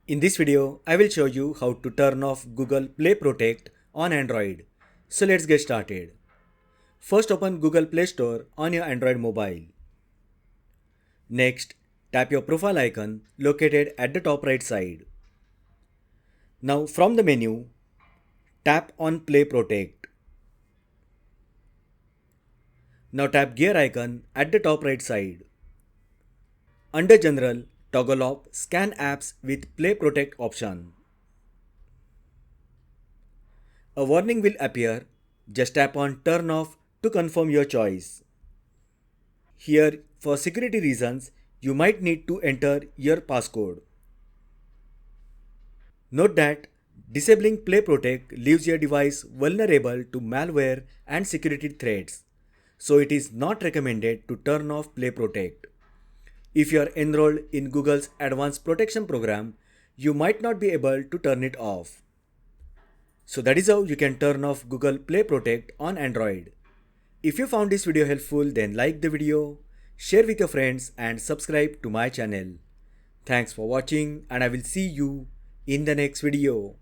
In this video, I will show you how to turn off Google Play Protect on Android. So let's get started. First open Google Play Store on your Android mobile. Next, tap your profile icon located at the top right side. Now from the menu, tap on Play Protect. Now tap gear icon at the top right side. Under General, toggle off Scan apps with Play Protect option. A warning will appear. Just tap on Turn off to confirm your choice. Here, for security reasons, you might need to enter your passcode. Note that disabling Play Protect leaves your device vulnerable to malware and security threats, so it is not recommended to turn off Play Protect. If you are enrolled in Google's Advanced Protection program, you might not be able to turn it off. So that is how you can turn off Google Play Protect on Android. If you found this video helpful, then like the video, share with your friends and subscribe to my channel. Thanks for watching and I will see you in the next video.